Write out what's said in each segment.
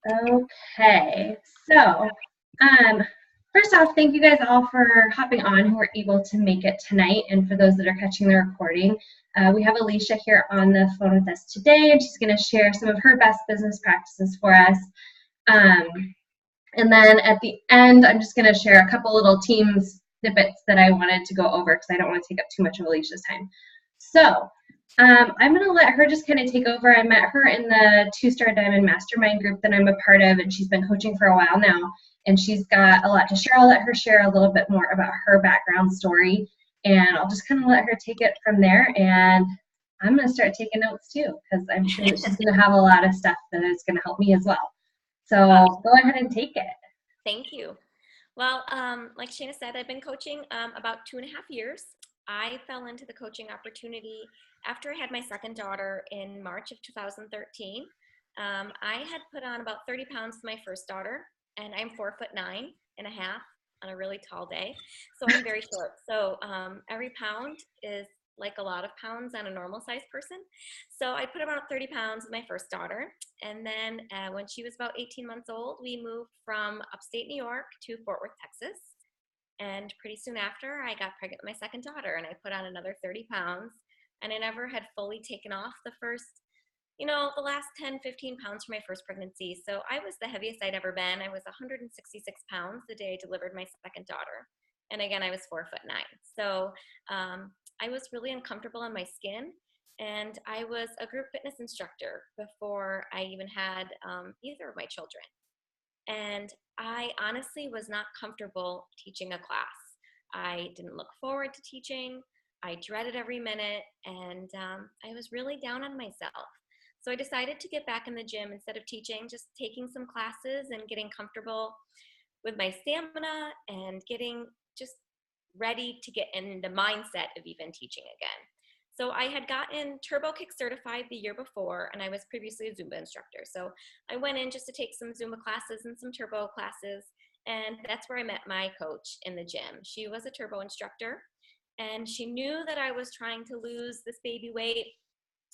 Okay, so um, first off, thank you guys all for hopping on who were able to make it tonight. And for those that are catching the recording, we have Alicia here on the phone with us today, and she's going to share some of her best business practices for us. Um, and then at the end, I'm just going to share a couple little team snippets that I wanted to go over because I don't want to take up too much of Alicia's time. So I'm going to let her just kind of take over. I met her in the Two-Star Diamond Mastermind group that I'm a part of, and she's been coaching for a while now. And she's got a lot to share. I'll let her share a little bit more about her background story, and I'll just kind of let her take it from there. And I'm going to start taking notes too, because I'm sure that she's going to have a lot of stuff that is going to help me as well. So go ahead and take it. Thank you. Well, like Shana said, I've been coaching about 2.5 years. I fell into the coaching opportunity after I had my second daughter in March of 2013. I had put on about 30 pounds to my first daughter, and I'm 4'9.5" on a really tall day. So I'm very short. So every pound is like a lot of pounds on a normal sized person. So I put about 30 pounds with my first daughter. And then when she was about 18 months old, we moved from upstate New York to Fort Worth, Texas. And pretty soon after, I got pregnant with my second daughter, and I put on another 30 pounds. And I never had fully taken off the last 10, 15 pounds from my first pregnancy. So I was the heaviest I'd ever been. I was 166 pounds the day I delivered my second daughter. And again, I was 4'9". So I was really uncomfortable in my skin. And I was a group fitness instructor before I even had either of my children. And I honestly was not comfortable teaching a class. I didn't look forward to teaching. I dreaded every minute, and I was really down on myself. So I decided to get back in the gym instead of teaching, just taking some classes and getting comfortable with my stamina and getting just ready to get in the mindset of even teaching again. So I had gotten Turbo Kick certified the year before, and I was previously a Zumba instructor. So I went in just to take some Zumba classes and some Turbo classes, and that's where I met my coach in the gym. She was a Turbo instructor, and she knew that I was trying to lose this baby weight,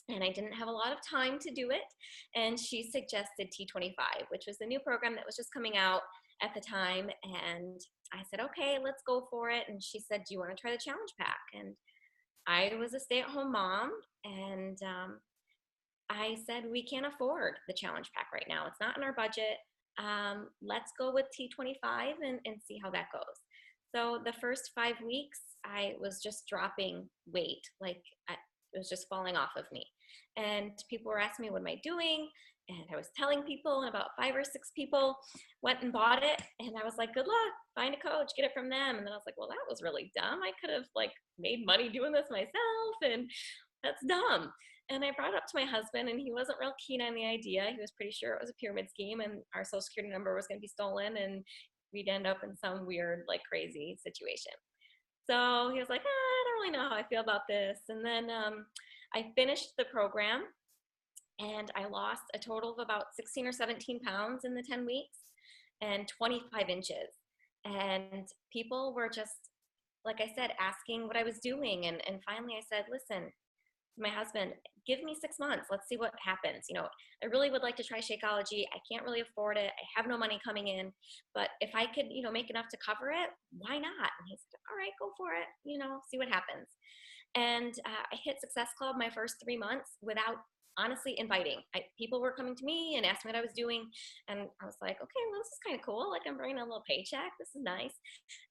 and I didn't have a lot of time to do it. And she suggested T25, which was the new program that was just coming out at the time. And I said, okay, let's go for it. And she said, do you want to try the challenge pack? And I was a stay-at-home mom, and I said, we can't afford the challenge pack right now. It's not in our budget. Let's go with T25 and see how that goes. So the first 5 weeks, I was just dropping weight. It was just falling off of me. And people were asking me, what am I doing? And I was telling people, and about 5 or 6 people went and bought it. And I was like, good luck, find a coach, get it from them. And then I was like, well, that was really dumb. I could have made money doing this myself, and that's dumb. And I brought it up to my husband, and he wasn't real keen on the idea. He was pretty sure it was a pyramid scheme, and our social security number was going to be stolen, and we'd end up in some weird, crazy situation. So he was like, I don't really know how I feel about this. And then I finished the program, and I lost a total of about 16 or 17 pounds in the 10 weeks and 25 inches. And people were just, like I said, asking what I was doing. And finally I said, listen, to my husband, give me 6 months. Let's see what happens. I really would like to try Shakeology. I can't really afford it. I have no money coming in, but if I could, make enough to cover it, why not? And he said, all right, go for it. See what happens. And I hit Success Club my first 3 months without honestly inviting. People were coming to me and asking what I was doing. And I was like, okay, well, this is kind of cool. I'm bringing a little paycheck. This is nice.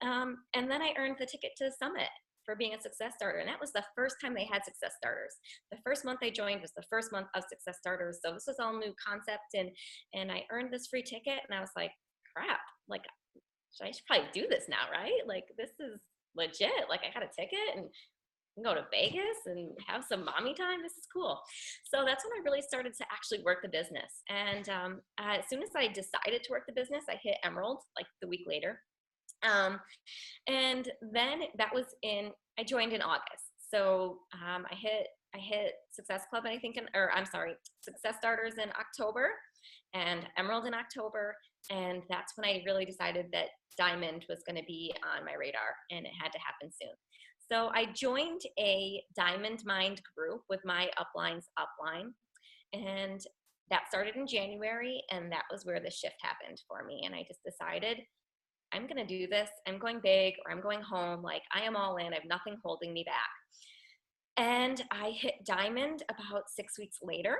And then I earned the ticket to the summit for being a success starter. And that was the first time they had success starters. The first month I joined was the first month of success starters. So this was all new concept. And I earned this free ticket, and I was like, crap, I should probably do this now, right? This is legit. I got a ticket and go to Vegas and have some mommy time. This is cool. So that's when I really started to actually work the business. And as soon as I decided to work the business, I hit Emerald the week later. And then I joined in August. So I hit Success Club, and Success Starters in October, and Emerald in October. And that's when I really decided that Diamond was going to be on my radar, and it had to happen soon. So I joined a Diamond Mind group with my upline's upline. And that started in January, and that was where the shift happened for me. And I just decided, I'm going to do this. I'm going big, or I'm going home. Like, I am all in. I have nothing holding me back. And I hit diamond about 6 weeks later.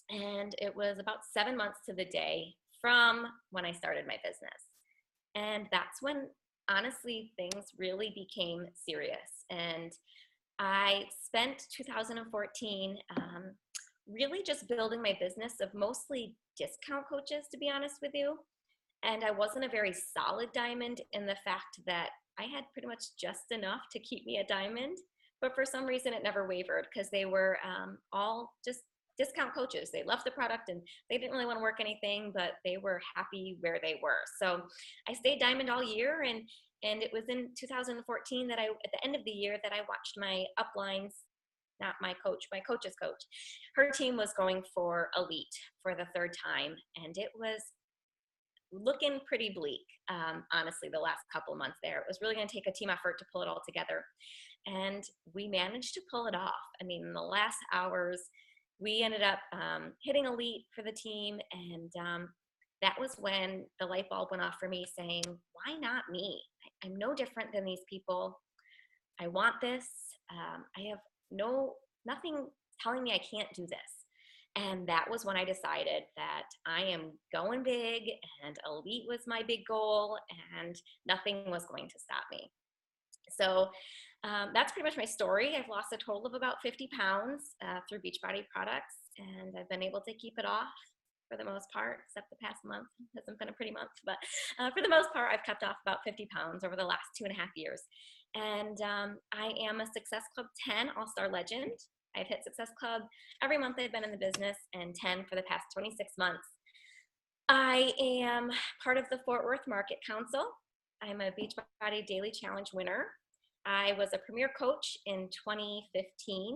And it was about 7 months to the day from when I started my business. And that's when, honestly, things really became serious. And I spent 2014 really just building my business of mostly discount coaches, to be honest with you. And I wasn't a very solid diamond in the fact that I had pretty much just enough to keep me a diamond. But for some reason, it never wavered because they were all just discount coaches. They loved the product and they didn't really want to work anything, but they were happy where they were. So I stayed diamond all year. And it was in 2014 that at the end of the year, that I watched my uplines, not my coach, my coach's coach. Her team was going for elite for the third time. And it was looking pretty bleak, honestly, the last couple of months there. It was really going to take a team effort to pull it all together. And we managed to pull it off. I mean, in the last hours, we ended up hitting elite for the team. And that was when the light bulb went off for me, saying, why not me? I'm no different than these people. I want this. I have nothing telling me I can't do this. And that was when I decided that I am going big, and elite was my big goal, and nothing was going to stop me. So that's pretty much my story. I've lost a total of about 50 pounds through Beachbody products, and I've been able to keep it off for the most part, except the past month. It hasn't been a pretty month, but for the most part, I've kept off about 50 pounds over the last 2.5 years. And I am a Success Club 10 All-Star Legend. I've hit Success Club every month I've been in the business, and 10 for the past 26 months. I am part of the Fort Worth Market Council. I'm a Beachbody Daily Challenge winner. I was a premier coach in 2015,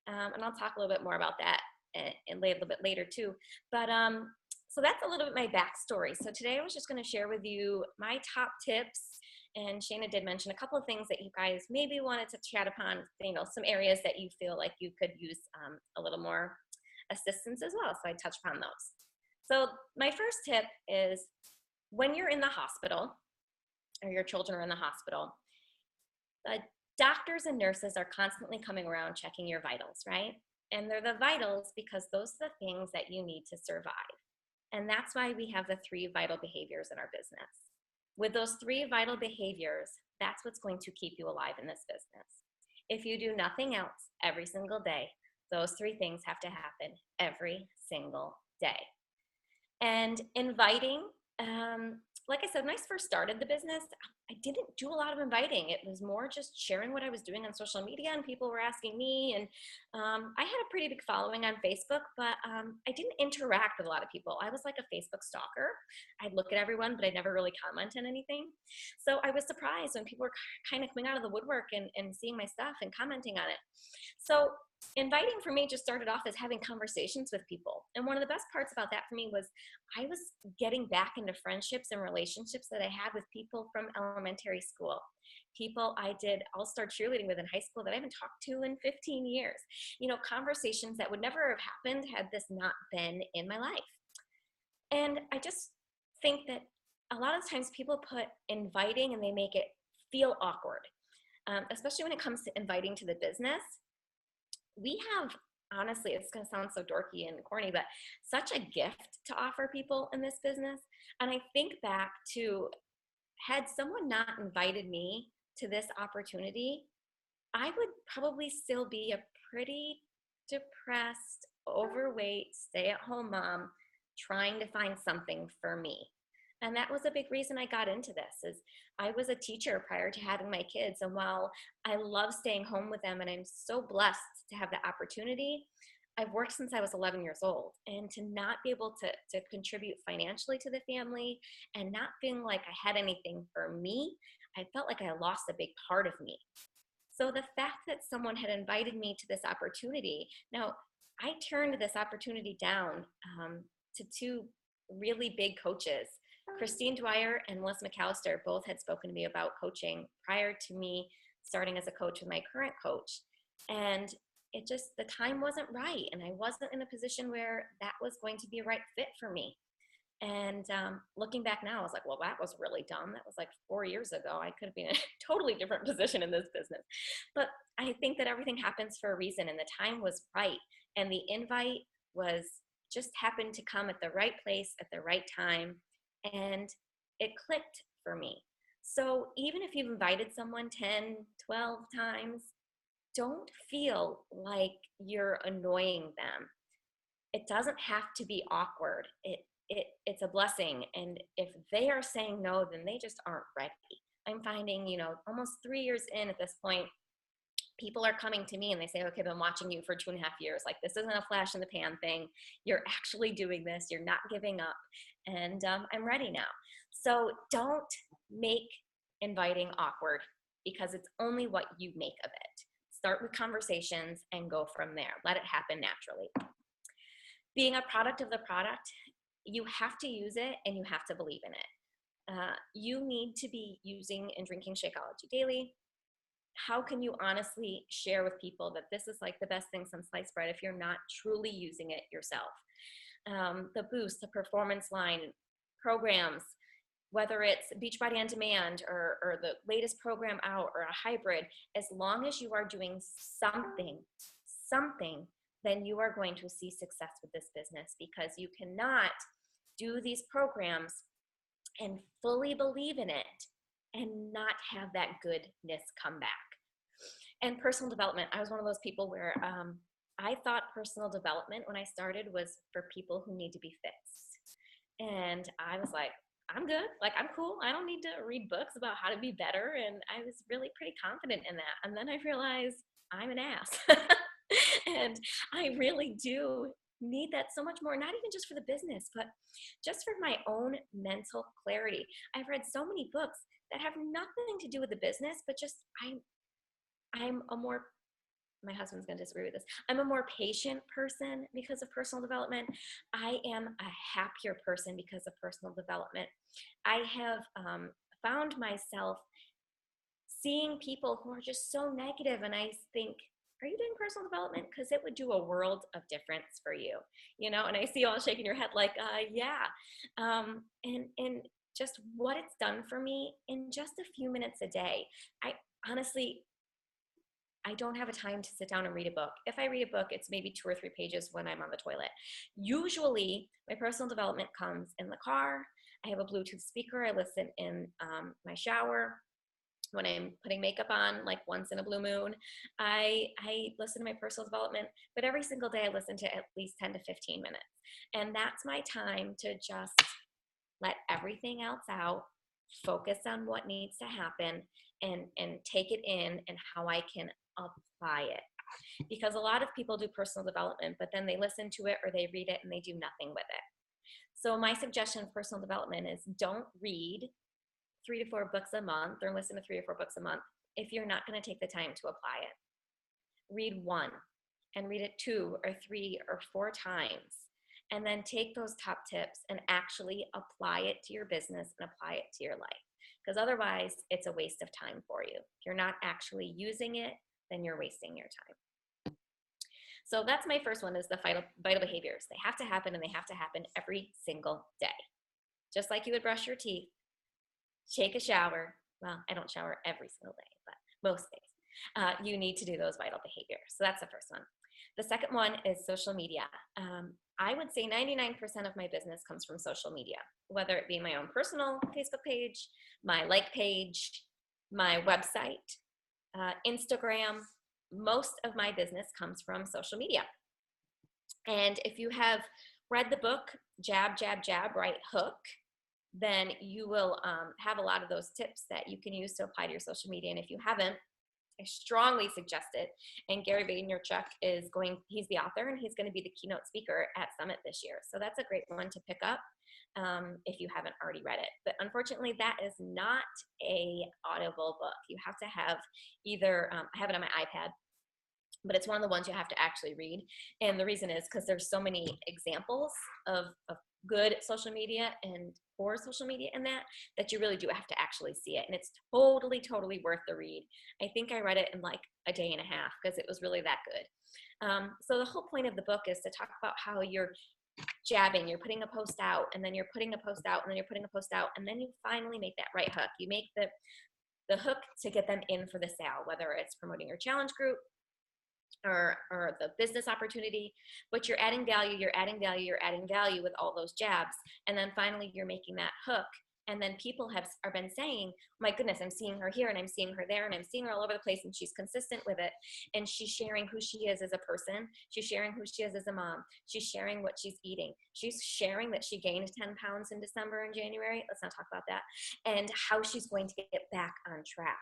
and I'll talk a little bit more about that a little bit later too. But so that's a little bit my backstory. So today I was just going to share with you my top tips. And Shana did mention a couple of things that you guys maybe wanted to chat upon, some areas that you feel like you could use a little more assistance as well. So I touch upon those. So my first tip is, when you're in the hospital, or your children are in the hospital, doctors and nurses are constantly coming around checking your vitals, right? And they're the vitals because those are the things that you need to survive. And that's why we have the 3 vital behaviors in our business. With those 3 vital behaviors, that's what's going to keep you alive in this business. If you do nothing else every single day, those 3 things have to happen every single day. And inviting, like I said, when I first started the business, I didn't do a lot of inviting. It was more just sharing what I was doing on social media, and people were asking me. And I had a pretty big following on Facebook, but I didn't interact with a lot of people. I was like a Facebook stalker. I'd look at everyone, but I'd never really comment on anything. So I was surprised when people were kind of coming out of the woodwork and seeing my stuff and commenting on it. So inviting for me just started off as having conversations with people. And one of the best parts about that for me was I was getting back into friendships and relationships that I had with people from elementary school, people I did all-star cheerleading with in high school that I haven't talked to in 15 years. Conversations that would never have happened had this not been in my life. And I just think that a lot of times people put inviting and they make it feel awkward, especially when it comes to inviting to the business. We have, honestly, it's going to sound so dorky and corny, but such a gift to offer people in this business. And I think back to, had someone not invited me to this opportunity, I would probably still be a pretty depressed, overweight, stay-at-home mom trying to find something for me. And that was a big reason I got into this. Is I was a teacher prior to having my kids. And while I love staying home with them, and I'm so blessed to have the opportunity, I've worked since I was 11 years old. And to not be able to contribute financially to the family and not feeling like I had anything for me, I felt like I lost a big part of me. So the fact that someone had invited me to this opportunity, now I turned this opportunity down to 2 really big coaches. Christine Dwyer and Melissa McAllister both had spoken to me about coaching prior to me starting as a coach with my current coach. And it just, the time wasn't right. And I wasn't in a position where that was going to be a right fit for me. And looking back now, I was like, well, that was really dumb. That was like 4 years ago. I could have been in a totally different position in this business. But I think that everything happens for a reason, and the time was right. And the invite was just happened to come at the right place at the right time. And it clicked for me. So even if you've invited someone 10, 12 times, don't feel like you're annoying them. It doesn't have to be awkward. It's a blessing. And if they are saying no, then they just aren't ready. I'm finding, almost 3 years in at this point, people are coming to me and they say, okay, I've been watching you for 2.5 years. Like, this isn't a flash in the pan thing. You're actually doing this. You're not giving up. And I'm ready now. So don't make inviting awkward, because it's only what you make of it. Start with conversations and go from there. Let it happen naturally. Being a product of the product, you have to use it and you have to believe in it. You need to be using and drinking Shakeology daily. How can you honestly share with people that this is like the best thing since sliced bread if you're not truly using it yourself? The boost, the performance line, programs, whether it's Beachbody on Demand or the latest program out or a hybrid, as long as you are doing something, then you are going to see success with this business, because you cannot do these programs and fully believe in it and not have that goodness come back. And personal development, I was one of those people where I thought personal development when I started was for people who need to be fixed. And I was like, I'm good. Like, I'm cool. I don't need to read books about how to be better. And I was really pretty confident in that. And then I realized I'm an ass. And I really do need that so much more, not even just for the business, but just for my own mental clarity. I've read so many books that have nothing to do with the business, but just I'm a more, my husband's going to disagree with this, I'm a more patient person because of personal development. I am a happier person because of personal development. I have found myself seeing people who are just so negative, and I think, are you doing personal development? Because it would do a world of difference for you, and I see you all shaking your head like, yeah. And just what it's done for me in just a few minutes a day. I don't have a time to sit down and read a book. If I read a book, it's maybe 2 or 3 pages when I'm on the toilet. Usually, my personal development comes in the car. I have a Bluetooth speaker. I listen in my shower. When I'm putting makeup on, like once in a blue moon, I listen to my personal development, but every single day I listen to at least 10 to 15 minutes. And that's my time to just let everything else out, focus on what needs to happen, and take it in and how I can apply it. Because a lot of people do personal development, but then they listen to it or they read it and they do nothing with it. So my suggestion of personal development is, don't read 3 to 4 books a month or listen to 3 or 4 books a month if you're not going to take the time to apply it. Read one and read it 2 or 3 or 4 times, and then take those top tips and actually apply it to your business and apply it to your life. Because otherwise, it's a waste of time for you. If you're not actually using it, then you're wasting your time. So that's my first one, is the vital behaviors. They have to happen, and they have to happen every single day. Just like you would brush your teeth, take a shower. Well, I don't shower every single day, but most days. You need to do those vital behaviors. So that's the first one. The second one is social media. I would say 99% of my business comes from social media, whether it be my own personal Facebook page, my like page, my website, Instagram. Most of my business comes from social media. And if you have read the book, Jab, Jab, Jab, Right Hook, then you will have a lot of those tips that you can use to apply to your social media. And if you haven't, I strongly suggest it. And Gary Vaynerchuk he's the author, and he's going to be the keynote speaker at Summit this year. So that's a great one to pick up if you haven't already read it. But unfortunately, that is not a audible book. You have to have either, I have it on my iPad, but it's one of the ones you have to actually read. And the reason is because there's so many examples of good social media and poor social media in that you really do have to actually see it. And it's totally, totally worth the read. I think I read it in like a day and a half because it was really that good. So the whole point of the book is to talk about how you're jabbing, you're putting a post out, and then you're putting a post out, and then you're putting a post out, and then you finally make that right hook. You make the hook to get them in for the sale, whether it's promoting your challenge group or the business opportunity, but you're adding value, you're adding value, you're adding value with all those jabs. And then finally you're making that hook. And then people have been saying, my goodness, I'm seeing her here and I'm seeing her there and I'm seeing her all over the place, and she's consistent with it. And she's sharing who she is as a person. She's sharing who she is as a mom. She's sharing what she's eating. She's sharing that she gained 10 pounds in December and January. Let's not talk about that. And how she's going to get back on track.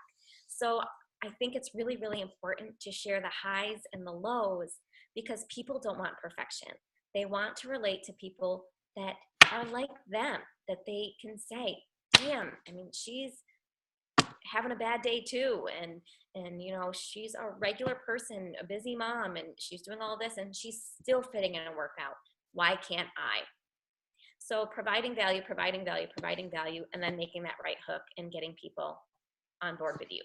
So I think it's really, really important to share the highs and the lows, because people don't want perfection. They want to relate to people that are like them, that they can say, damn, I mean, she's having a bad day too. And you know, she's a regular person, a busy mom, and she's doing all this and she's still fitting in a workout. Why can't I? So providing value, and then making that right hook and getting people on board with you.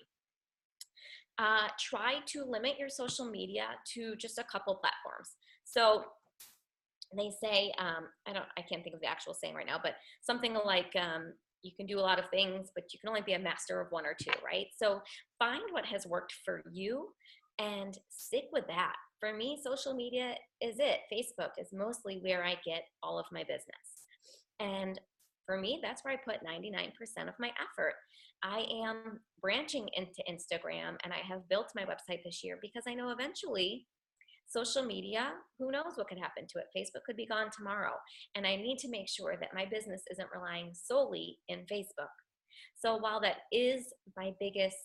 Try to limit your social media to just a couple platforms. So they say, I can't think of the actual saying right now, but something like, you can do a lot of things, but you can only be a master of one or two, right? So find what has worked for you and stick with that. For me, social media is it. Facebook is mostly where I get all of my business. And for me, that's where I put 99% of my effort. I am branching into Instagram, and I have built my website this year because I know eventually social media, who knows what could happen to it? Facebook could be gone tomorrow. And I need to make sure that my business isn't relying solely in Facebook. So while that is my biggest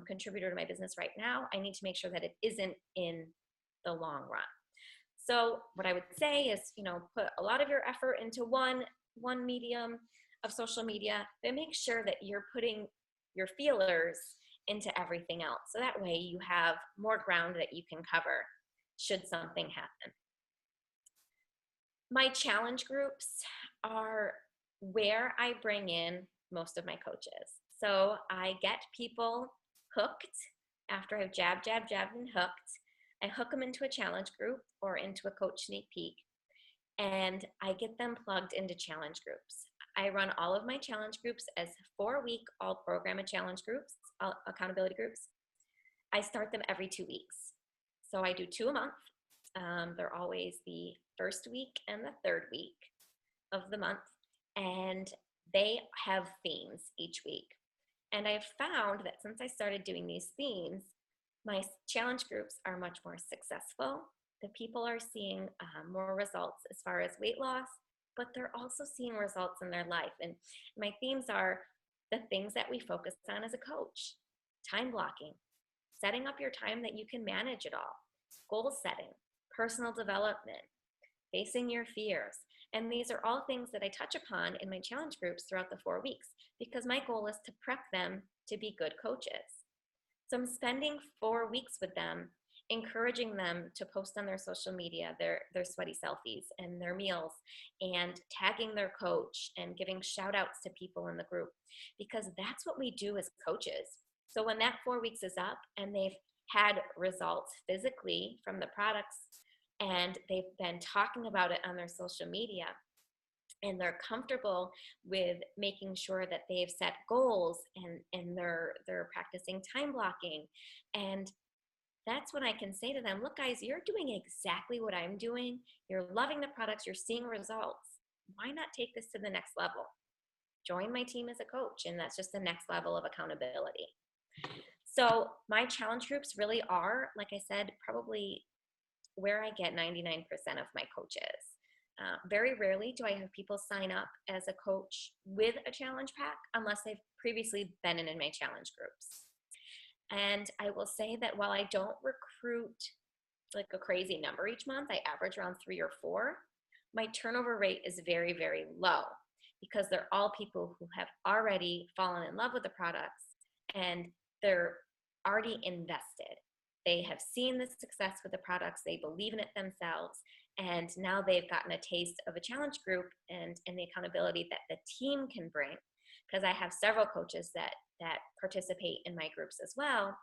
contributor to my business right now, I need to make sure that it isn't in the long run. So what I would say is, you know, put a lot of your effort into one medium of social media, but make sure that you're putting your feelers into everything else. So that way you have more ground that you can cover should something happen. My challenge groups are where I bring in most of my coaches. So I get people hooked after I've jabbed and hooked. I hook them into a challenge group or into a coach sneak peek, and I get them plugged into challenge groups. I run all of my challenge groups as 4-week all program and challenge groups, accountability groups. I start them every 2 weeks. So I do 2 a month. They're always the first week and the third week of the month, and they have themes each week. And I've found that since I started doing these themes, my challenge groups are much more successful. The people are seeing more results as far as weight loss, but they're also seeing results in their life. And my themes are the things that we focus on as a coach: time blocking, setting up your time that you can manage it all, goal setting, personal development, facing your fears. And these are all things that I touch upon in my challenge groups throughout the 4 weeks, because my goal is to prep them to be good coaches. So I'm spending 4 weeks with them, encouraging them to post on their social media their sweaty selfies and their meals, and tagging their coach and giving shout outs to people in the group, because that's what we do as coaches. So when that 4 weeks is up and they've had results physically from the products, and they've been talking about it on their social media, and they're comfortable with making sure that they've set goals, and they're practicing time blocking, and that's when I can say to them, look guys, you're doing exactly what I'm doing. You're loving the products, you're seeing results. Why not take this to the next level? Join my team as a coach, and that's just the next level of accountability. So my challenge groups really are, like I said, probably where I get 99% of my coaches. Very rarely do I have people sign up as a coach with a challenge pack unless they've previously been in my challenge groups. And I will say that while I don't recruit like a crazy number each month, I average around 3 or 4, my turnover rate is very, very low, because they're all people who have already fallen in love with the products and they're already invested. They have seen the success with the products, they believe in it themselves, and now they've gotten a taste of a challenge group and the accountability that the team can bring, because I have several coaches that participate in my groups as well.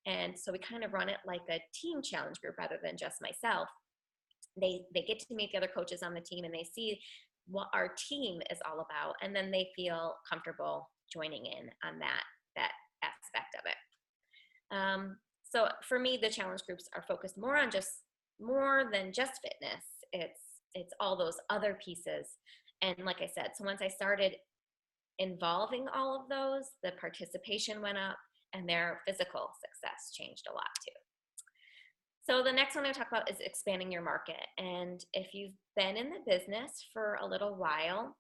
And so we kind of run it like a team challenge group rather than just myself. They get to meet the other coaches on the team and they see what our team is all about, and then they feel comfortable joining in on that aspect of it. So for me, the challenge groups are focused more than just fitness. It's all those other pieces. And like I said, so once I started involving all of those, the participation went up and their physical success changed a lot too. So the next one I talk about is expanding your market. And if you've been in the business for a little while,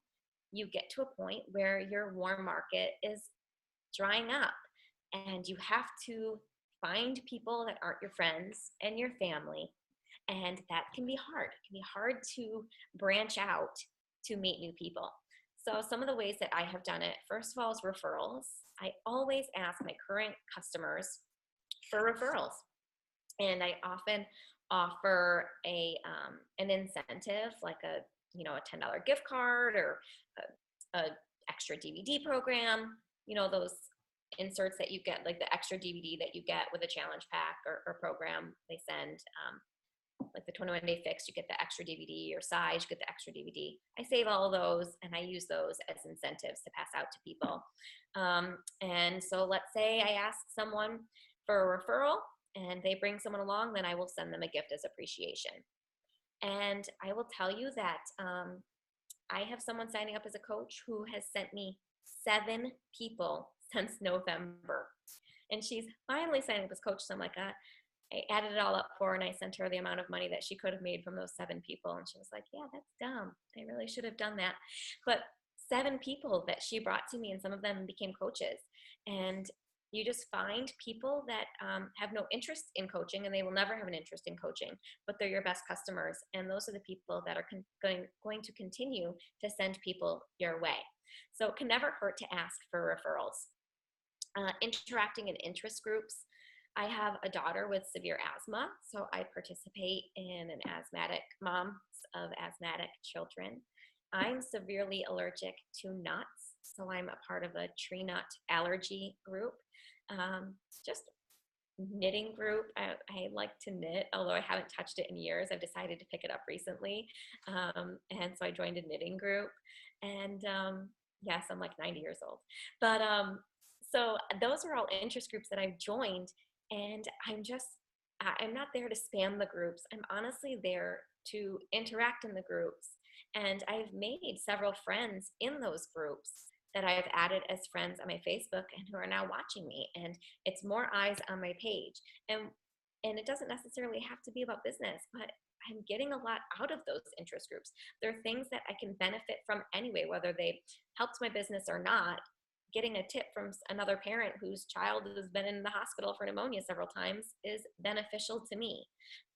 you get to a point where your warm market is drying up and you have to find people that aren't your friends and your family. And that can be hard. It can be hard to branch out to meet new people. So some of the ways that I have done it, first of all, is referrals. I always ask my current customers for referrals. And I often offer an incentive, like a $10 gift card or a extra DVD program, those inserts that you get, like the extra DVD that you get with a challenge pack or program they send, like the 21-day fix, you get the extra DVD, or size, you get the extra DVD. I save all of those and I use those as incentives to pass out to people. And so let's say I ask someone for a referral and they bring someone along, then I will send them a gift as appreciation. And I will tell you that I have someone signing up as a coach who has sent me 7 people since November. And she's finally signing up as coach. So I'm like, I added it all up for her and I sent her the amount of money that she could have made from those 7 people. And she was like, yeah, that's dumb. I really should have done that. But 7 people that she brought to me, and some of them became coaches. And you just find people that have no interest in coaching, and they will never have an interest in coaching, but they're your best customers. And those are the people that are going to continue to send people your way. So it can never hurt to ask for referrals. Interacting in interest groups. I have a daughter with severe asthma, so I participate in an asthmatic moms of asthmatic children. I'm severely allergic to nuts, so I'm a part of a tree nut allergy group. Just knitting group. I like to knit, although I haven't touched it in years. I've decided to pick it up recently, and so I joined a knitting group. And yes, I'm like 90 years old, but so those are all interest groups that I've joined. And I'm not there to spam the groups. I'm honestly there to interact in the groups. And I've made several friends in those groups that I've added as friends on my Facebook and who are now watching me. And it's more eyes on my page. And it doesn't necessarily have to be about business, but I'm getting a lot out of those interest groups. There are things that I can benefit from anyway, whether they helped my business or not. Getting a tip from another parent whose child has been in the hospital for pneumonia several times is beneficial to me.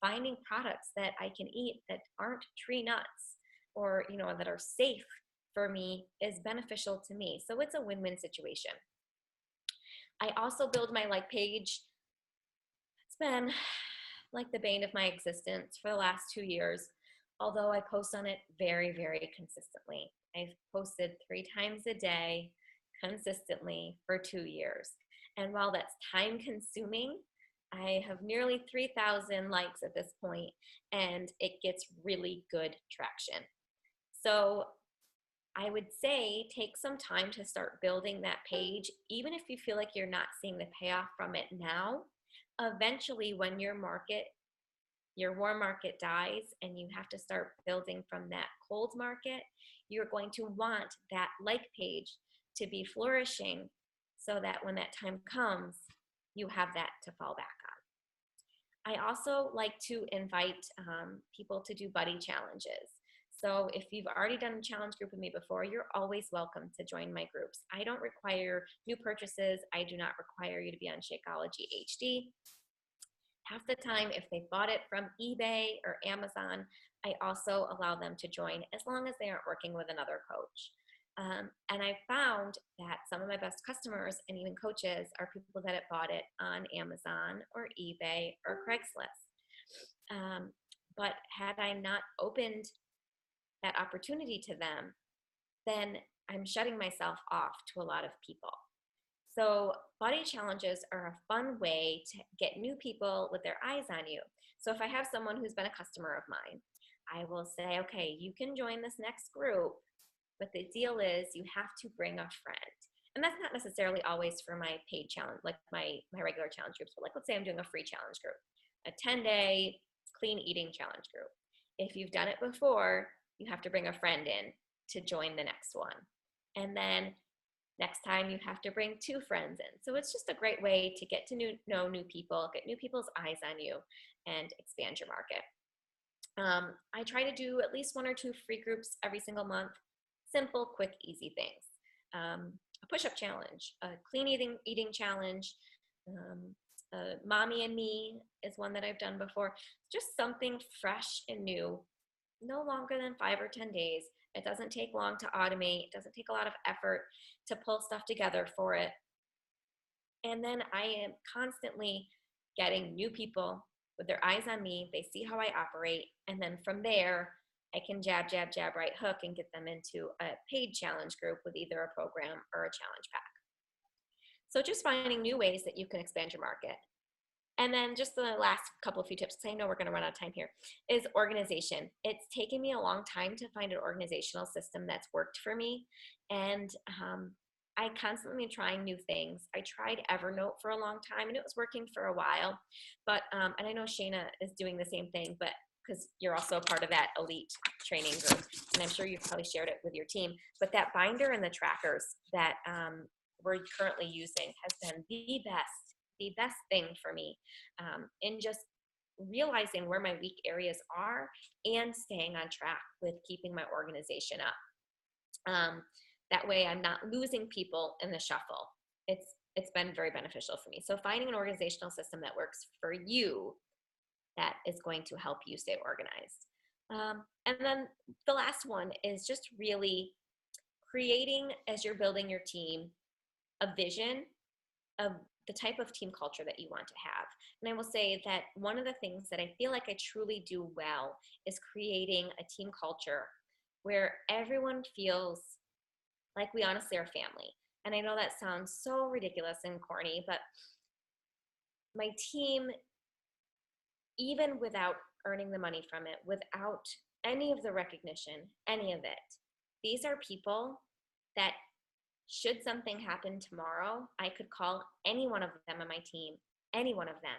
Finding products that I can eat that aren't tree nuts or, that are safe for me is beneficial to me. So it's a win-win situation. I also build my like page. It's been like the bane of my existence for the last 2 years, although I post on it very, very consistently. I've posted 3 times a day consistently for 2 years. And while that's time consuming, I have nearly 3,000 likes at this point, and it gets really good traction. So I would say take some time to start building that page, even if you feel like you're not seeing the payoff from it now. Eventually, when your warm market dies and you have to start building from that cold market, you're going to want that like page to be flourishing so that when that time comes, you have that to fall back on. I also like to invite people to do buddy challenges. So if you've already done a challenge group with me before, you're always welcome to join my groups. I don't require new purchases. I do not require you to be on Shakeology HD. Half the time, if they bought it from eBay or Amazon, I also allow them to join as long as they aren't working with another coach. And I found that some of my best customers and even coaches are people that have bought it on Amazon or eBay or Craigslist. But had I not opened that opportunity to them, then I'm shutting myself off to a lot of people. So body challenges are a fun way to get new people with their eyes on you. So if I have someone who's been a customer of mine, I will say, okay, you can join this next group, but the deal is you have to bring a friend. And that's not necessarily always for my paid challenge, like my regular challenge groups, but like let's say I'm doing a free challenge group, a 10-day clean eating challenge group. If you've done it before, you have to bring a friend in to join the next one. And then next time you have to bring 2 friends in. So it's just a great way to get to know new people, get new people's eyes on you, and expand your market. I try to do at least 1 or 2 free groups every single month. Simple, quick, easy things. A push-up challenge, a clean eating challenge, Mommy and Me is one that I've done before. Just something fresh and new, no longer than 5 or 10 days. It doesn't take long to automate. It doesn't take a lot of effort to pull stuff together for it. And then I am constantly getting new people with their eyes on me. They see how I operate. And then from there, I can jab, jab, jab, right hook and get them into a paid challenge group with either a program or a challenge pack. So just finding new ways that you can expand your market. And then just the last couple of few tips, because I know we're going to run out of time here, is organization. It's taken me a long time to find an organizational system that's worked for me. And I constantly am trying new things. I tried Evernote for a long time and it was working for a while. But, and I know Shayna is doing the same thing, but because you're also part of that elite training group. And I'm sure you've probably shared it with your team. But that binder and the trackers that we're currently using has been the best thing for me in just realizing where my weak areas are and staying on track with keeping my organization up. That way I'm not losing people in the shuffle. It's been very beneficial for me. So finding an organizational system that works for you, that is going to help you stay organized. And then the last one is just really creating, as you're building your team, a vision of the type of team culture that you want to have. And I will say that one of the things that I feel like I truly do well is creating a team culture where everyone feels like we honestly are family. And I know that sounds so ridiculous and corny, but my team, even without earning the money from it, without any of the recognition, any of it, these are people that should something happen tomorrow, I could call any one of them on my team, any one of them,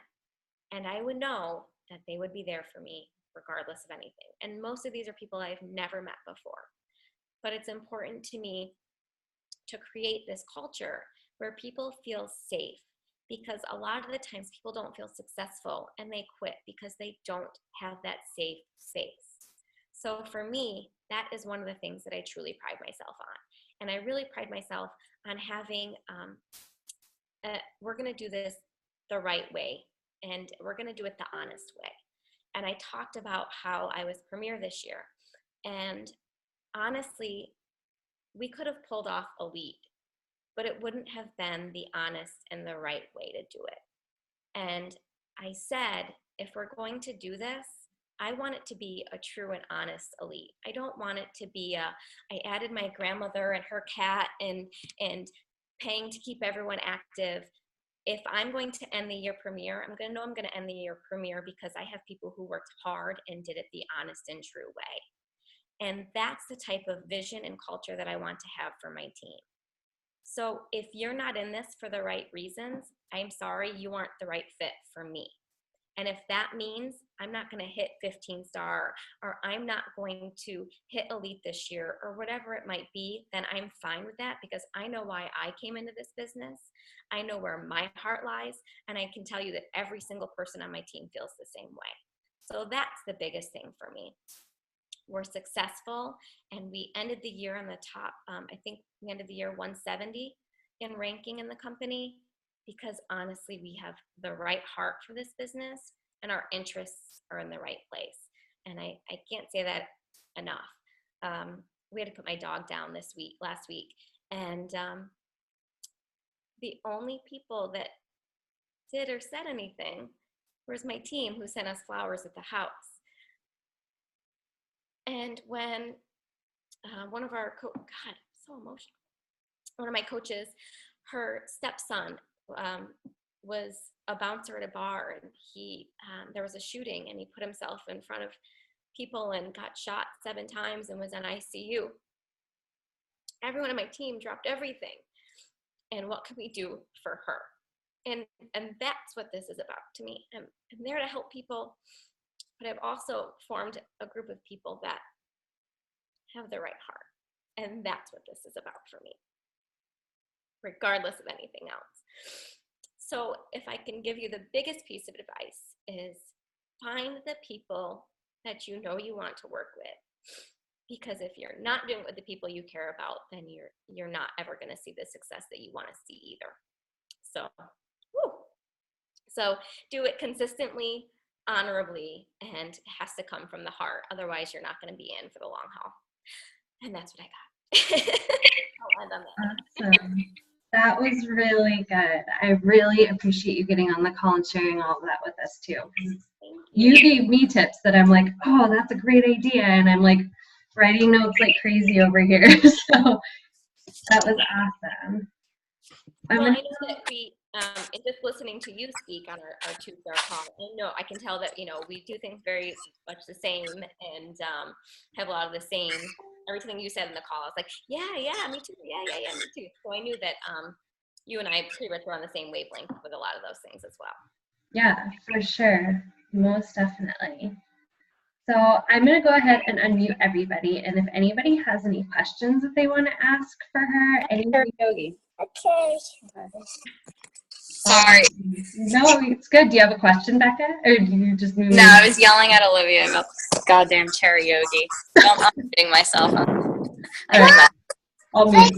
and I would know that they would be there for me regardless of anything. And most of these are people I've never met before. But it's important to me to create this culture where people feel safe, because a lot of the times people don't feel successful and they quit because they don't have that safe space. So for me, that is one of the things that I truly pride myself on. And I really pride myself on having, we're going to do this the right way, and we're going to do it the honest way. And I talked about how I was premier this year. And honestly, we could have pulled off elite, but it wouldn't have been the honest and the right way to do it. And I said, if we're going to do this, I want it to be a true and honest elite. I don't want it to be I added my grandmother and her cat and paying to keep everyone active. If I'm going to end the year premier, I'm going to end the year premier because I have people who worked hard and did it the honest and true way. And that's the type of vision and culture that I want to have for my team. So if you're not in this for the right reasons, I'm sorry, you aren't the right fit for me. And if that means I'm not going to hit 15-star, or I'm not going to hit elite this year, or whatever it might be, then I'm fine with that, because I know why I came into this business. I know where my heart lies, and I can tell you that every single person on my team feels the same way. So that's the biggest thing for me. We're successful, and we ended the year on the top. I think we ended the year 170 in ranking in the company, because honestly, we have the right heart for this business and our interests are in the right place. And I can't say that enough. We had to put my dog down last week. And the only people that did or said anything was my team, who sent us flowers at the house. And when one of our, God, so emotional. One of my coaches, her stepson was a bouncer at a bar, and there was a shooting, and he put himself in front of people and got shot 7 times and was in ICU. Everyone on my team dropped everything. And what can we do for her? And that's what this is about to me. I'm there to help people, but I've also formed a group of people that have the right heart. And that's what this is about for me, regardless of anything else. So if I can give you the biggest piece of advice is find the people that you know you want to work with. Because if you're not doing it with the people you care about, then you're not ever going to see the success that you want to see either. So do it consistently, honorably, and it has to come from the heart. Otherwise, you're not going to be in for the long haul. And that's what I got. I'll end on that. Awesome. That was really good. I really appreciate you getting on the call and sharing all of that with us too. You gave me tips that I'm like, oh, that's a great idea. And I'm like writing notes like crazy over here. So that was awesome. Well, I know that and just listening to you speak on our Tuesday call, I can tell that, we do things very much the same and have a lot of the same. Everything you said in the call, I was like, yeah, me too. Yeah, me too. So I knew that you and I pretty much were on the same wavelength with a lot of those things as well. Yeah, for sure. Most definitely. So I'm going to go ahead and unmute everybody. And if anybody has any questions that they want to ask for her, karaoke. Okay. Sorry. No, it's good. Do you have a question, Becca? Or do you just move? No, I was yelling at Olivia about goddamn karaoke. I'm unmuting myself. I'll mute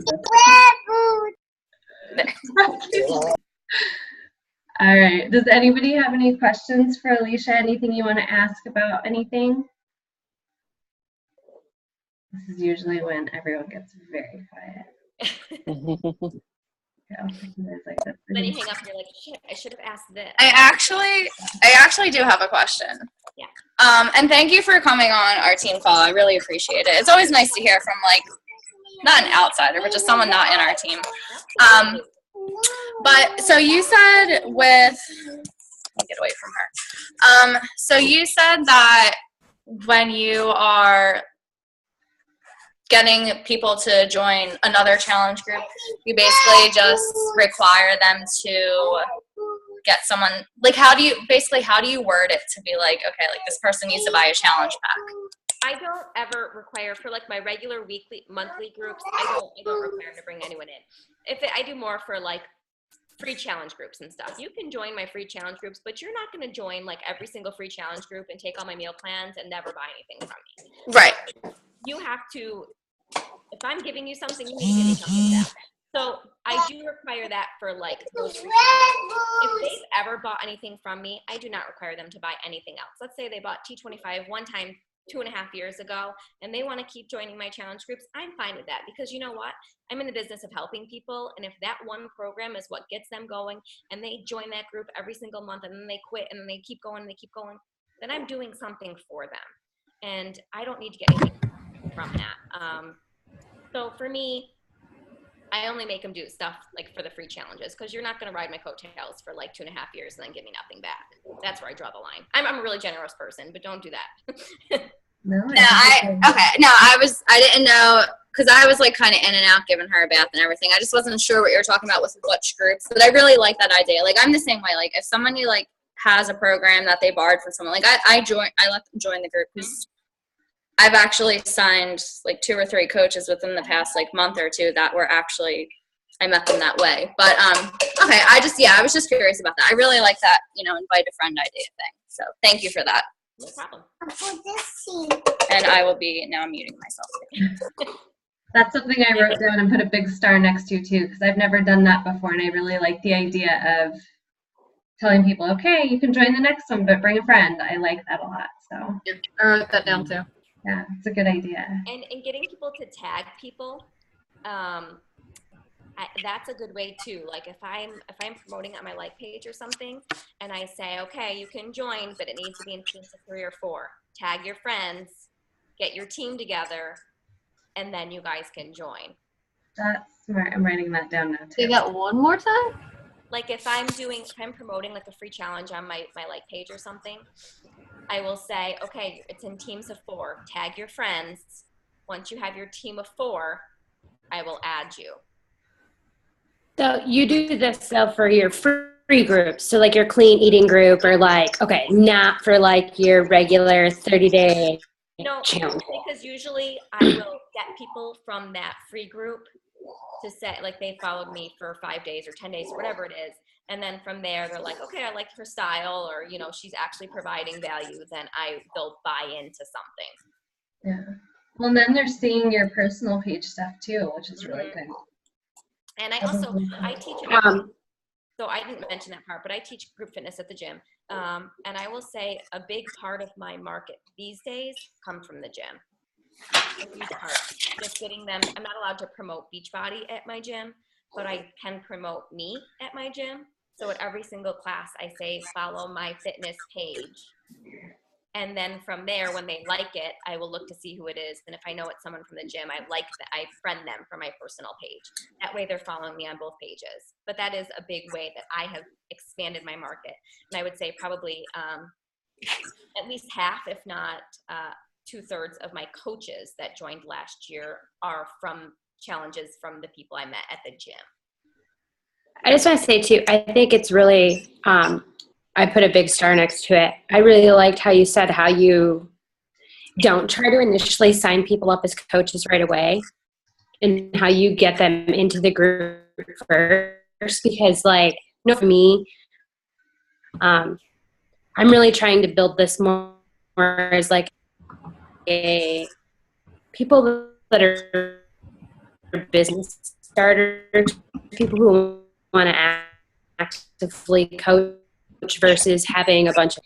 All right. Does anybody have any questions for Alicia? Anything you want to ask about anything? This is usually when everyone gets very quiet. Then you hang up and you're like, shit, I should have asked this. I actually do have a question. Yeah. And thank you for coming on our team call. I really appreciate it. It's always nice to hear from not an outsider, but just someone not in our team. But so you said let me get away from her. So you said that when you are getting people to join another challenge group, you basically just require them to get someone, how do you word it to be okay, this person needs to buy a challenge pack? I don't ever require for my regular weekly, monthly groups. I don't require to bring anyone in. I do more for free challenge groups and stuff. You can join my free challenge groups, but you're not going to join every single free challenge group and take all my meal plans and never buy anything from me. Right. You have to, if I'm giving you something, you need to give me something back. So I do require that for those free if they've ever bought anything from me, I do not require them to buy anything else. Let's say they bought T25 one time 2.5 years ago and they want to keep joining my challenge groups. I'm fine with that because you know what? I'm in the business of helping people, and if that one program is what gets them going and they join that group every single month and then they quit and then they keep going and they keep going, then I'm doing something for them and I don't need to get anything from that. So for me, I only make them do stuff for the free challenges because you're not going to ride my coattails for 2.5 years and then give me nothing back. That's where I draw the line. I'm a really generous person, but don't do that. I didn't know because I was kind of in and out giving her a bath and everything. I just wasn't sure what you were talking about with which groups, but I really like that idea. I'm the same way. If somebody has a program that they borrowed from someone, I let them join the group because I've actually signed 2 or 3 coaches within the past month or two that were actually, I met them that way. But okay, I was just curious about that. I really like that, invite a friend idea thing. So thank you for that. No problem. And I will be now muting myself. That's something I wrote down and put a big star next to too, because I've never done that before, and I really like the idea of telling people, okay, you can join the next one, but bring a friend. I like that a lot. So I wrote that down too. Yeah, it's a good idea. And getting people to tag people, that's a good way too. If I'm promoting on my like page or something, and I say, okay, you can join, but it needs to be in teams of 3 or 4. Tag your friends, get your team together, and then you guys can join. That's smart. I'm writing that down now Say too. that one more time. Like if I'm promoting like a free challenge on my like page or something, I will say, okay, it's in teams of 4. Tag your friends. Once you have your team of 4, I will add you. So you do this though for your free groups, so like your clean eating group, or like, okay, not for like your regular 30-day No, challenge. because usually I will get people from that free group to say, like, they followed me for 5 days or 10 days or whatever it is. And then from there, they're like, okay, I like her style, or, you know, she's actually providing value. Then they'll buy into something. Yeah. Well, then they're seeing your personal page stuff too, which is really good. And I teach, so I didn't mention that part, but I teach group fitness at the gym. And I will say a big part of my market these days comes from the gym. A huge part. Just getting them, I'm not allowed to promote Beachbody at my gym, but I can promote me at my gym. So at every single class, I say, follow my fitness page. And then from there, when they like it, I will look to see who it is. And if I know it's someone from the gym, I friend them from my personal page. That way they're following me on both pages. But that is a big way that I have expanded my market. And I would say probably at least half, if not 2/3 of my coaches that joined last year are from challenges from the people I met at the gym. I just want to say too, I think it's really, I put a big star next to it. I really liked how you said how you don't try to initially sign people up as coaches right away, and how you get them into the group first, because like, you know, for me, I'm really trying to build this more as like people that are business starters, people who want to actively coach versus having a bunch of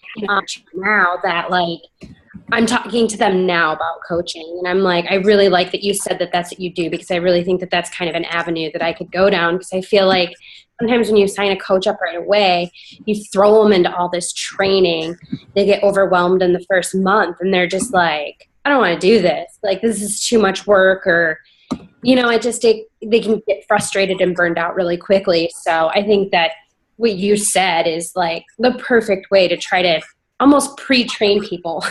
now that like I'm talking to them now about coaching, and I'm like, I really like that you said that that's what you do, because I really think that that's kind of an avenue that I could go down, because I feel like sometimes when you sign a coach up right away, you throw them into all this training, they get overwhelmed in the first month and they're just like, I don't want to do this, like this is too much work, or you know, they can get frustrated and burned out really quickly. So I think that what you said is like the perfect way to try to almost pre-train people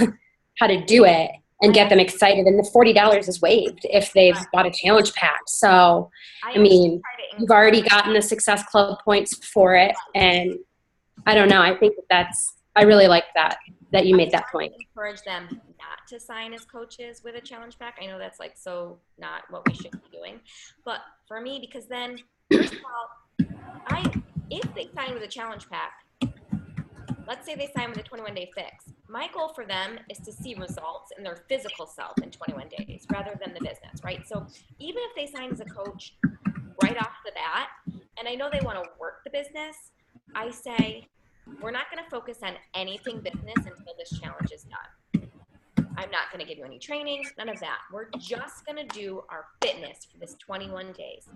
how to do it and get them excited. And the $40 is waived if they've bought a challenge pack. So, I mean, you've already gotten the Success Club points for it. And I don't know, I think I really like that you made that point. Encourage them not to sign as coaches with a challenge pack. I know that's like so not what we should be doing. But for me, because then, first of all, if they sign with a challenge pack, let's say they sign with a 21-day fix. My goal for them is to see results in their physical self in 21 days rather than the business, right? So even if they sign as a coach right off the bat, and I know they want to work the business, I say, we're not going to focus on anything business until this challenge is done. I'm not going to give you any training, none of that. We're just going to do our fitness for this 21 days.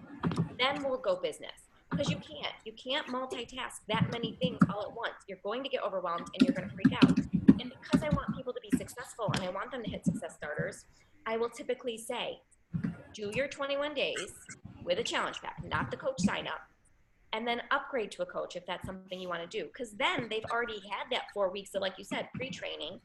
Then we'll go business. Because you can't multitask that many things all at once. You're going to get overwhelmed and you're going to freak out. And because I want people to be successful and I want them to hit success starters, I will typically say, do your 21 days with a challenge pack, not the coach sign up, and then upgrade to a coach if that's something you want to do. Because then they've already had that 4 weeks of, like you said, pre-training.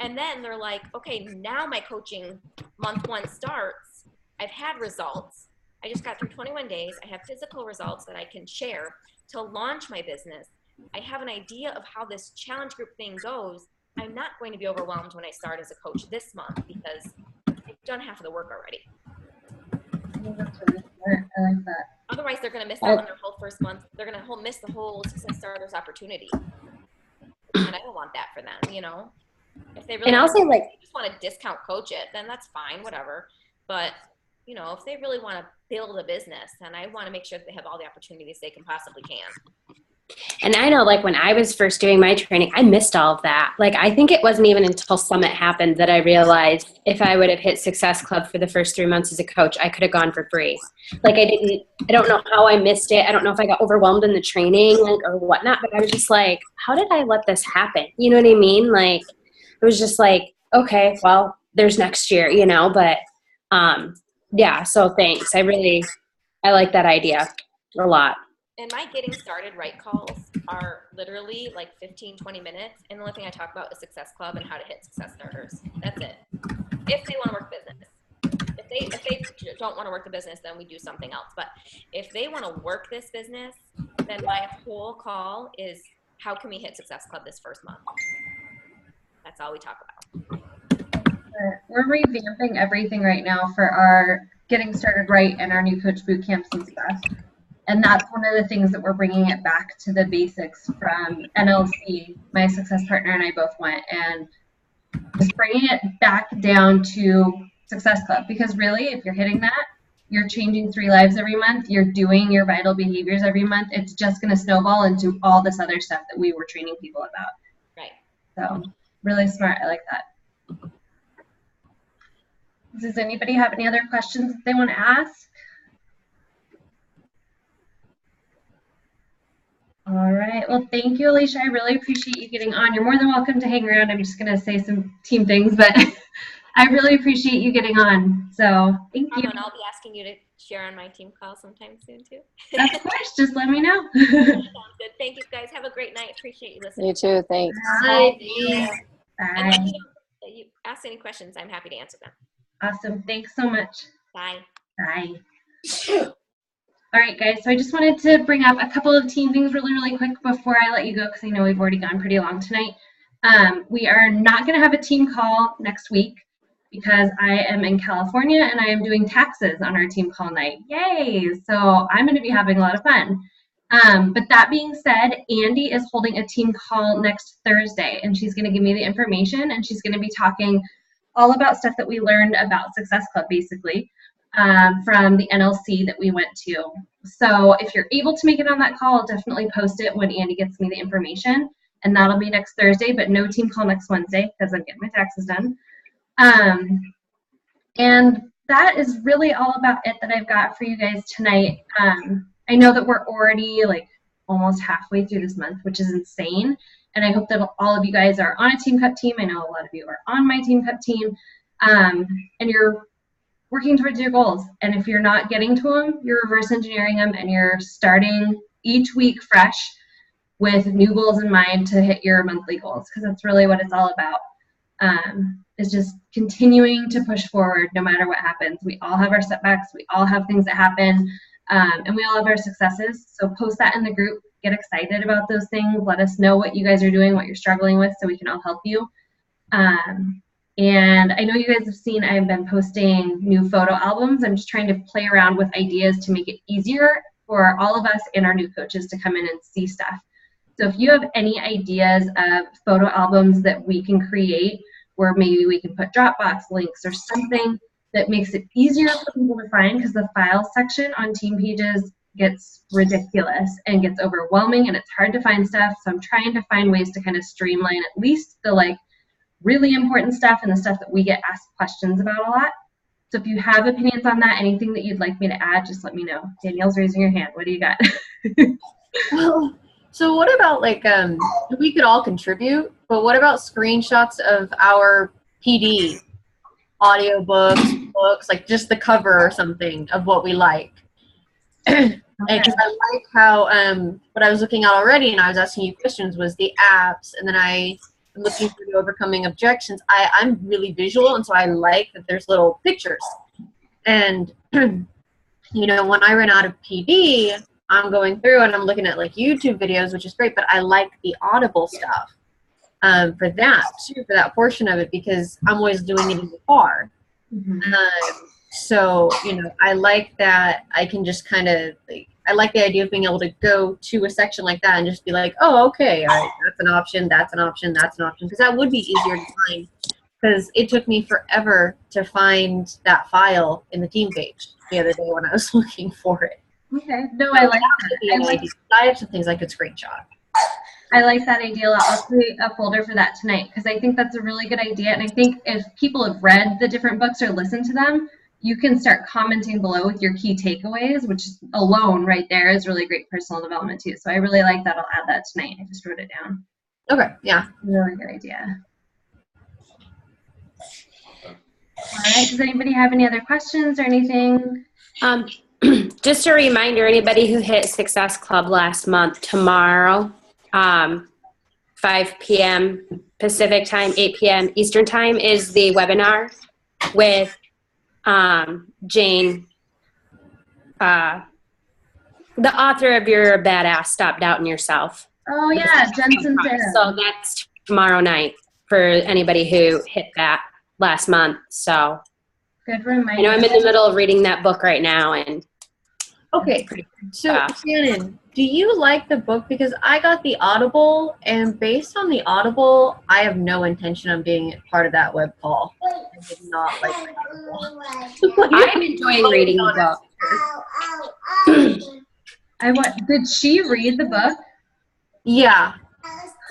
And then they're like, okay, now my coaching month 1 starts. I've had results. I just got through 21 days. I have physical results that I can share to launch my business. I have an idea of how this challenge group thing goes. I'm not going to be overwhelmed when I start as a coach this month because I've done half of the work already. That's really smart. I like that. Otherwise, they're going to miss out on their whole first month. They're going to miss the whole Success Starters opportunity. And I don't want that for them, you know? If they really just want to discount coach it, then that's fine, whatever. But you know, if they really want to build a business, then I want to make sure that they have all the opportunities they can possibly can. And I know, like, when I was first doing my training, I missed all of that. Like, I think it wasn't even until Summit happened that I realized if I would have hit Success Club for the first 3 months as a coach, I could have gone for free. Like, I don't know how I missed it. I don't know if I got overwhelmed in the training, like, or whatnot, but I was just like, how did I let this happen? You know what I mean? Like, it was just like, okay, well, there's next year, you know, but, yeah, so thanks. I really I like that idea a lot. And my getting started right calls are literally like 15, 20 minutes. And the only thing I talk about is Success Club and how to hit success starters. That's it. If they want to work business. If they don't want to work the business, then we do something else. But if they want to work this business, then my whole call is how can we hit Success Club this first month? That's all we talk about. We're revamping everything right now for our getting started right and our new coach boot camps and stuff. And that's one of the things that we're bringing it back to the basics from NLC. My success partner and I both went, and just bringing it back down to Success Club. Because really, if you're hitting that, you're changing 3 lives every month, you're doing your vital behaviors every month, it's just going to snowball into all this other stuff that we were training people about. Right. So really smart. I like that. Does anybody have any other questions that they want to ask? All right. Well, thank you, Alicia. I really appreciate you getting on. You're more than welcome to hang around. I'm just going to say some team things, but I really appreciate you getting on. So thank you. And I'll be asking you to share on my team call sometime soon, too. Of course. Just let me know. Sounds good. Thank you, guys. Have a great night. Appreciate you listening. You too. Thanks. Bye. And Bye. if you ask any questions, I'm happy to answer them. Awesome. Thanks so much. Bye. Bye. All right, guys, so I just wanted to bring up a couple of team things really quick before I let you go, because I know we've already gone pretty long tonight. We are not going to have a team call next week because I am in California and I am doing taxes on our team call night. Yay! So I'm going to be having a lot of fun. But that being said, Andy is holding a team call next Thursday, and she's going to give me the information, and she's going to be talking all about stuff that we learned about Success Club, basically. From the NLC that we went to. So if you're able to make it on that call, I'll definitely post it when Andy gets me the information, and that'll be next Thursday, but no team call next Wednesday because I'm getting my taxes done. And that is really all about it that I've got for you guys tonight. I know that we're already like almost halfway through this month, which is insane, and I hope that all of you guys are on a Team Cup team. I know a lot of you are on my Team Cup team, and you're working towards your goals. And if you're not getting to them, you're reverse engineering them, and you're starting each week fresh with new goals in mind to hit your monthly goals, because that's really what it's all about. Is just continuing to push forward no matter what happens. We all have our setbacks, we all have things that happen, and we all have our successes. So post that in the group, get excited about those things, let us know what you guys are doing, what you're struggling with, so we can all help you. And I know you guys have seen I've been posting new photo albums. I'm just trying to play around with ideas to make it easier for all of us and our new coaches to come in and see stuff. So if you have any ideas of photo albums that we can create, where maybe we can put Dropbox links or something that makes it easier for people to find, because the file section on team pages gets ridiculous and gets overwhelming and it's hard to find stuff. So I'm trying to find ways to kind of streamline at least the really important stuff and the stuff that we get asked questions about a lot. So if you have opinions on that, anything that you'd like me to add, just let me know. Danielle's raising her hand. What do you got? Well, so what about we could all contribute, but what about screenshots of our PD, audiobooks, books, like just the cover or something of what we like? Because I like how what I was looking at already, and I was asking you questions, was the apps, and then I'm looking for the overcoming objections. I'm really visual, and so I like that there's little pictures. And when I run out of PD, I'm going through and I'm looking at YouTube videos, which is great, but I like the Audible stuff for that too, for that portion of it, because I'm always doing it in the car. Mm-hmm. So I like that I can just kind of I like the idea of being able to go to a section like that and just be like, oh, okay, all right, that's an option, that's an option, that's an option, because that would be easier to find, because it took me forever to find that file in the team page the other day when I was looking for it. Okay, no, I like that. I have some things I could screenshot. I like that idea. I'll create a folder for that tonight, because I think that's a really good idea. And I think if people have read the different books or listened to them, you can start commenting below with your key takeaways, which alone right there is really great personal development too. So I really like that. I'll add that tonight. I just wrote it down. Okay, yeah. Really good idea. All right, does anybody have any other questions or anything? just a reminder, anybody who hit Success Club last month, tomorrow, 5 p.m. Pacific time, 8 p.m. Eastern time is the webinar with Jane, the author of You're a Badass, Stop Doubting Yourself. Oh yeah, Jensen Sarah. So that's tomorrow night for anybody who hit that last month. So Good reminder. I know I'm in the middle of reading that book right now, and Okay, so Shannon, do you like the book? Because I got the Audible, and based on the Audible, I have no intention of being part of that web call. I did not like the Audible. I'm enjoying reading the book. Did she read the book? Yeah.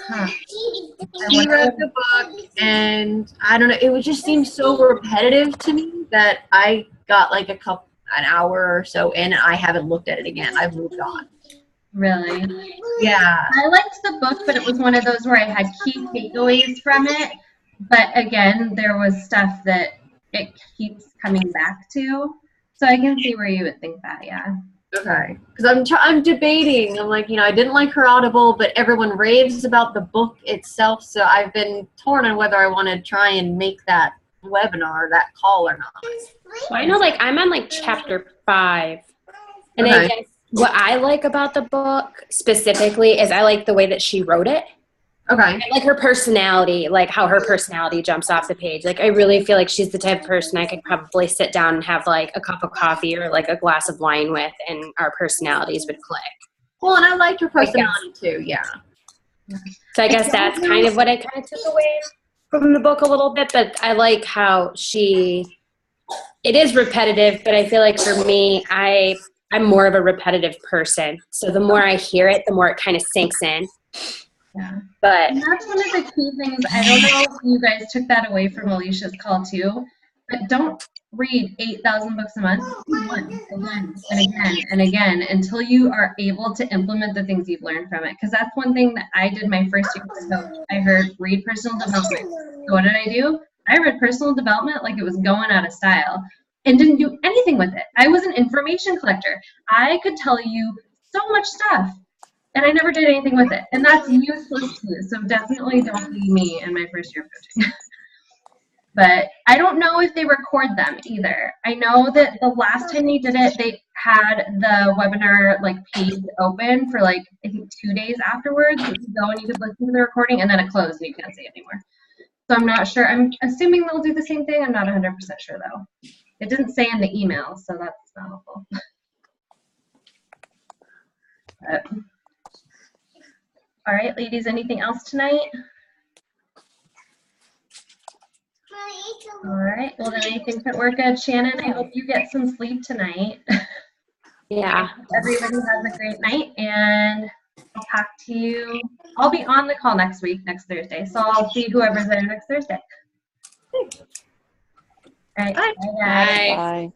Huh. She read the book, and I don't know, it would just seem so repetitive to me that I got like an hour or so in, and I haven't looked at it again. I've moved on. Really? Yeah. I liked the book, but it was one of those where I had key takeaways from it. But again, there was stuff that it keeps coming back to. So I can see where you would think that, yeah. Okay. Because I'm debating. I'm like, I didn't like her Audible, but everyone raves about the book itself. So I've been torn on whether I want to try and make that webinar, that call or not. Well, I know, I'm on chapter 5, and Okay. I guess what I like about the book specifically is I like the way that she wrote it. Okay. I like her personality, how her personality jumps off the page. I really feel like she's the type of person I could probably sit down and have a cup of coffee or a glass of wine with, and our personalities would click. Well, and I liked her personality too. Yeah. So I guess that's kind of what I kind of took away from the book a little bit, but I like how it is repetitive, but I feel like for me, I'm more of a repetitive person. So the more I hear it, the more it kind of sinks in. Yeah. But And that's one of the key things. I don't know if you guys took that away from Alicia's call too, but don't read 8,000 books a month. Read one again and again and again until you are able to implement the things you've learned from it. Because that's one thing that I did my first year as a coach. I heard read personal development. So what did I do? I read personal development like it was going out of style and didn't do anything with it. I was an information collector. I could tell you so much stuff, and I never did anything with it. And that's useless to you. So definitely don't be me in my first year of coaching. But I don't know if they record them either. I know that the last time they did it, they had the webinar page open for I think 2 days afterwards. You could go and you could listen to the recording, and then it closed and you can't see it anymore. So I'm not sure. I'm assuming they'll do the same thing. I'm not 100% sure though. It didn't say in the email, so that's not helpful. But, all right, ladies, anything else tonight? All right, well then I think that we're good. Shannon, I hope you get some sleep tonight. yeah. Everybody has a great night, and I'll talk to you. I'll be on the call next Thursday, so I'll see whoever's there next Thursday. All right, Bye. bye. Bye.